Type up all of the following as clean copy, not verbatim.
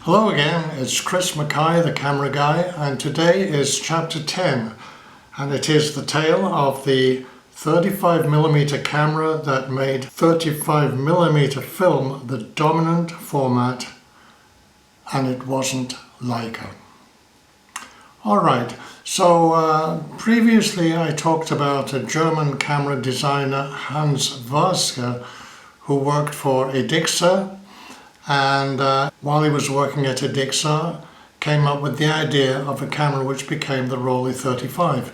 Hello again, it's Chris Mackay, the camera guy, and today is chapter 10, and it is the tale of the 35mm camera that made 35mm film the dominant format, and it wasn't Leica. Alright, so previously I talked about a German camera designer, Hans Wasker, who worked for Edixa, and while he was working at Edixa, came up with the idea of a camera which became the Rollei 35.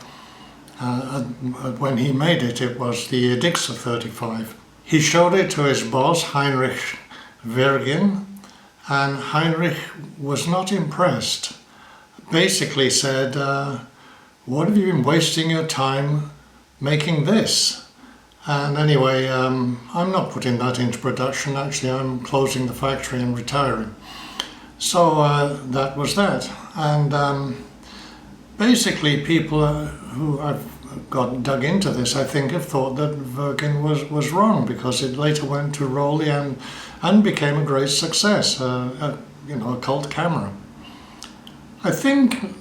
When he made it, it was the Edixa 35. He showed it to his boss, Heinrich Vergin, and Heinrich was not impressed. Basically said, what have you been wasting your time making this? And anyway, I'm not putting that into production. Actually, I'm closing the factory and retiring. So that was that. And basically, people who I've got dug into this, I think, have thought that Vergin was wrong, because it later went to Rollei and became a great success, a cult camera. I think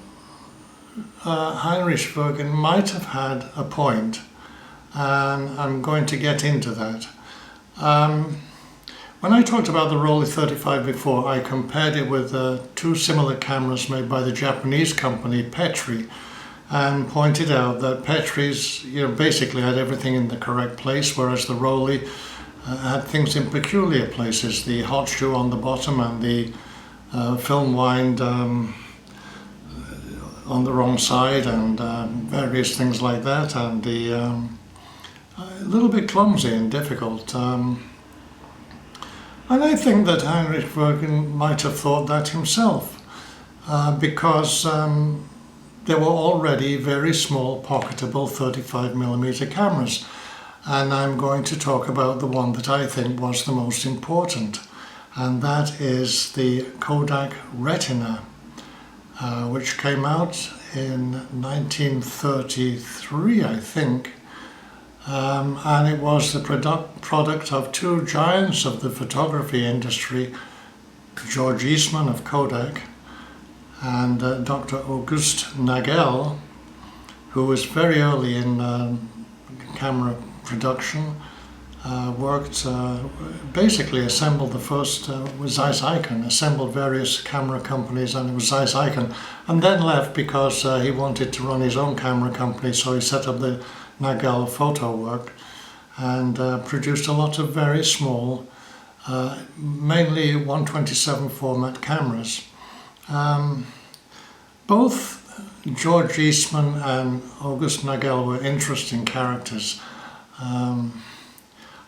Heinrich Vergin might have had a point, and I'm going to get into that. When I talked about the Rollei 35 before, I compared it with two similar cameras made by the Japanese company Petri, and pointed out that Petri's basically had everything in the correct place, whereas the Rollei had things in peculiar places, the hot shoe on the bottom and the film wind on the wrong side, and various things like that, and the a little bit clumsy and difficult. And I think that Heinrich Vergin might have thought that himself, because there were already very small pocketable 35mm cameras, and I'm going to talk about the one that I think was the most important, and that is the Kodak Retina, which came out in 1933, I think. And it was the product of two giants of the photography industry, George Eastman of Kodak and Dr. August Nagel, who was very early in camera production, basically assembled the first, with Zeiss Ikon, assembled various camera companies, and it was Zeiss Ikon, and then left because he wanted to run his own camera company, so he set up the Nagel Photo Work and produced a lot of very small, mainly 127 format cameras. Both George Eastman and August Nagel were interesting characters. I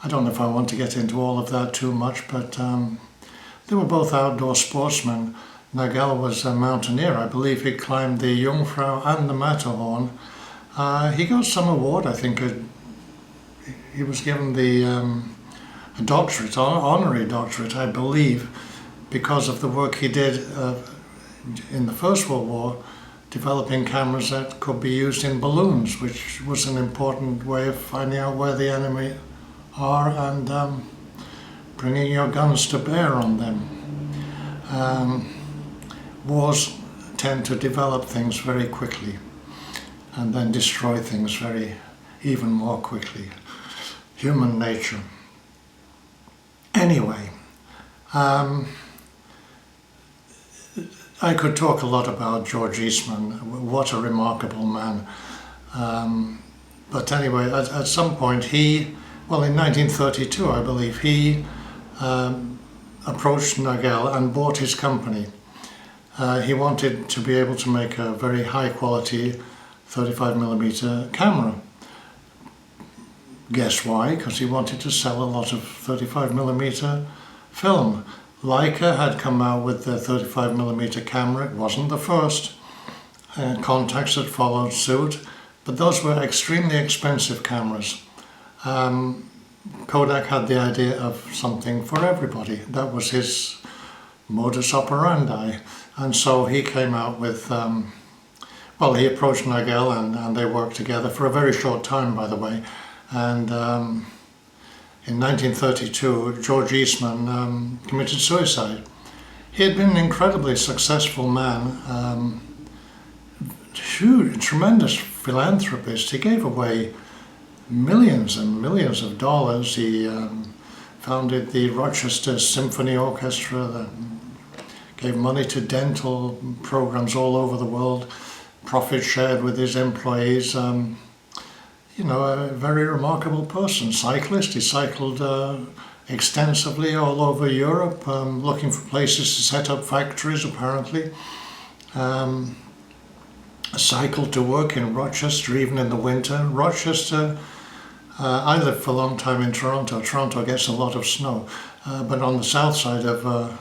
don't know if I want to get into all of that too much, but they were both outdoor sportsmen. Nagel was a mountaineer. I believe he climbed the Jungfrau and the Matterhorn. He got some award, I think. He was given the a doctorate, honorary doctorate, I believe, because of the work he did in the First World War, developing cameras that could be used in balloons, which was an important way of finding out where the enemy are and bringing your guns to bear on them. Wars tend to develop things very quickly and then destroy things even more quickly. Human nature. Anyway, I could talk a lot about George Eastman. What a remarkable man. But anyway, at some point in 1932, I believe, he approached Nagel and bought his company. He wanted to be able to make a very high quality 35mm camera. Guess why? Because he wanted to sell a lot of 35mm film. Leica had come out with their 35mm camera. It wasn't the first. Contax had followed suit, but those were extremely expensive cameras. Kodak had the idea of something for everybody. That was his modus operandi. And so he came out with, he approached Nagel and they worked together for a very short time, by the way. And in 1932, George Eastman committed suicide. He had been an incredibly successful man, huge, tremendous philanthropist. He gave away millions and millions of dollars. He founded the Rochester Symphony Orchestra that gave money to dental programs all over the world, profit shared with his employees. You know, a very remarkable person, cyclist. He cycled extensively all over Europe, looking for places to set up factories, apparently. Cycled to work in Rochester, even in the winter. Rochester, I lived for a long time in Toronto. Toronto gets a lot of snow, but on the south side of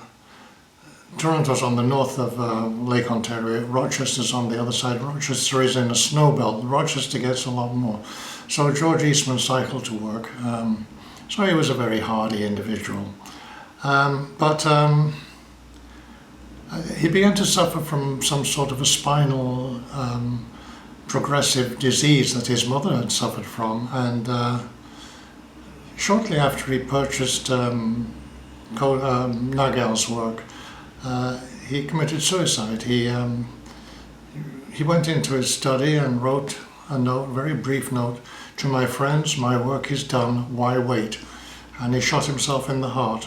Toronto's on the north of Lake Ontario. Rochester's on the other side. Rochester is in a snow belt. Rochester gets a lot more. So George Eastman cycled to work. So he was a very hardy individual. But he began to suffer from some sort of a spinal progressive disease that his mother had suffered from. And shortly after he purchased Nagel's work, he committed suicide. He went into his study and wrote a note, a very brief note, "To my friends, my work is done, why wait?" And he shot himself in the heart.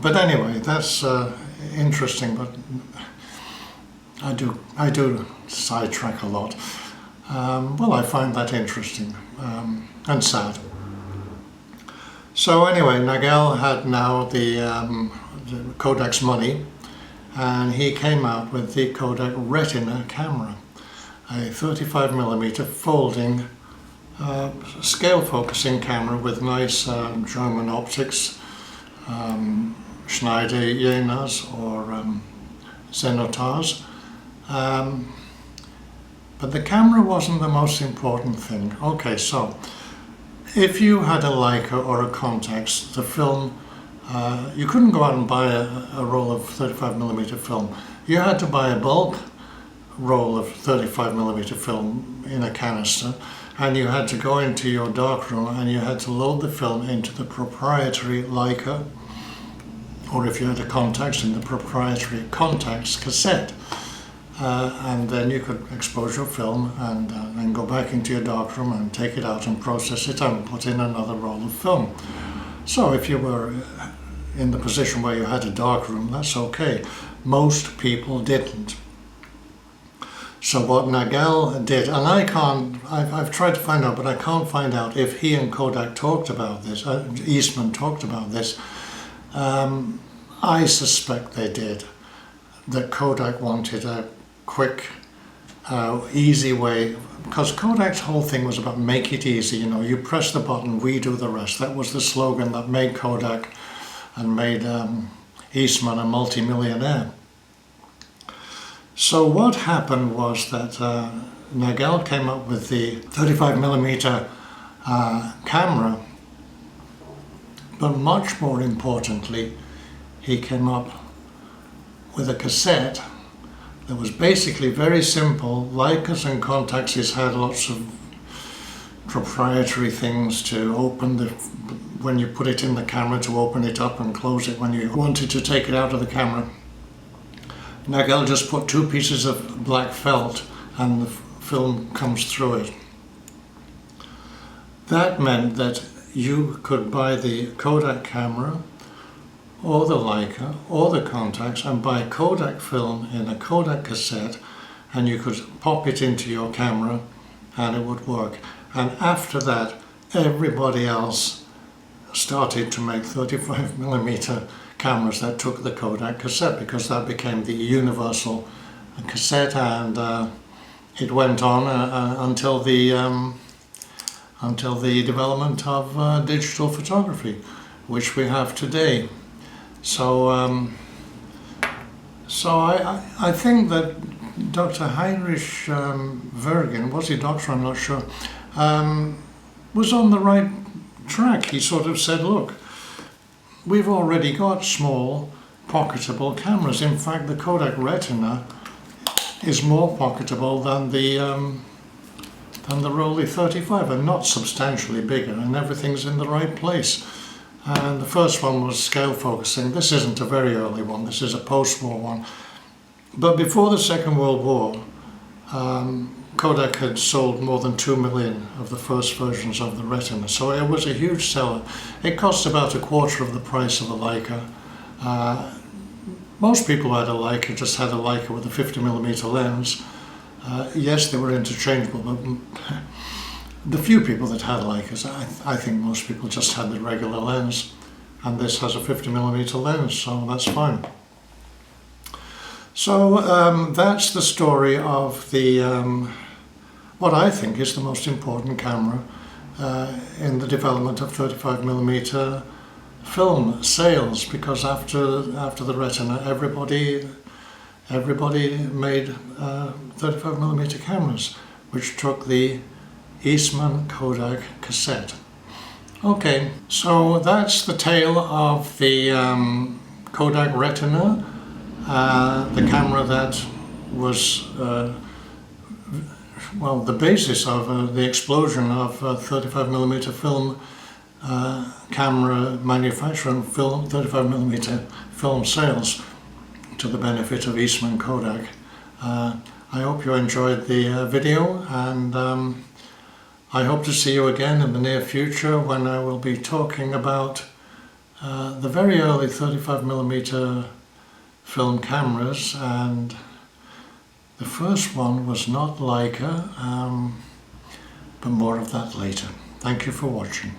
But anyway, that's interesting, but I do sidetrack a lot. Well, I find that interesting and sad. So anyway, Nagel had now the Kodak's money, and he came out with the Kodak Retina camera, a 35mm folding scale focusing camera with nice German optics, Schneider Jenas or Zenotars. But the camera wasn't the most important thing. Okay, so if you had a Leica or a Contax, the film, you couldn't go out and buy a roll of 35mm film. You had to buy a bulk roll of 35mm film in a canister, and you had to go into your darkroom and you had to load the film into the proprietary Leica, or if you had a Contax, in the proprietary Contax cassette. And then you could expose your film and then go back into your darkroom and take it out and process it and put in another roll of film. So if you were in the position where you had a darkroom, that's okay. Most people didn't. So what Nagel did, and I've tried to find out, but I can't find out if he and Kodak talked about this, Eastman talked about this. I suspect they did, that Kodak wanted a quick, easy way, because Kodak's whole thing was about make it easy, you know, you press the button, we do the rest. That was the slogan that made Kodak and made Eastman a multi-millionaire. So what happened was that Nagel came up with the 35mm camera, but much more importantly, he came up with a cassette that was basically very simple. Leicas and Contaxes had lots of proprietary things to open when you put it in the camera, to open it up and close it when you wanted to take it out of the camera. Nagel just put 2 pieces of black felt and the film comes through it. That meant that you could buy the Kodak camera or the Leica or the Contax and buy Kodak film in a Kodak cassette, and you could pop it into your camera and it would work. And after that, everybody else started to make 35mm cameras that took the Kodak cassette, because that became the universal cassette, and it went on until the development of digital photography, which we have today. So, I think that Dr. Heinrich Vergen, was he doctor? I'm not sure, was on the right track. He sort of said, look, we've already got small pocketable cameras. In fact, the Kodak Retina is more pocketable than the Rollei 35, and not substantially bigger, and everything's in the right place. And the first one was scale focusing. This isn't a very early one, this is a post-war one. But before the Second World War, Kodak had sold more than 2 million of the first versions of the Retina, so it was a huge seller. It cost about a quarter of the price of a Leica. Most people who had a Leica just had a Leica with a 50mm lens. Yes, they were interchangeable, but the few people that had Leicas, I think most people just had the regular lens, and this has a 50mm lens, so that's fine. So that's the story of the what I think is the most important camera in the development of 35mm film sales, because after the Retina, everybody made 35mm cameras, which took the Eastman Kodak cassette. Okay, so that's the tale of the Kodak Retina, the camera that was well, the basis of the explosion of 35mm film camera manufacture and 35mm film sales to the benefit of Eastman Kodak. I hope you enjoyed the video, and I hope to see you again in the near future when I will be talking about the very early 35mm film cameras, and the first one was not Leica, but more of that later. Thank you for watching.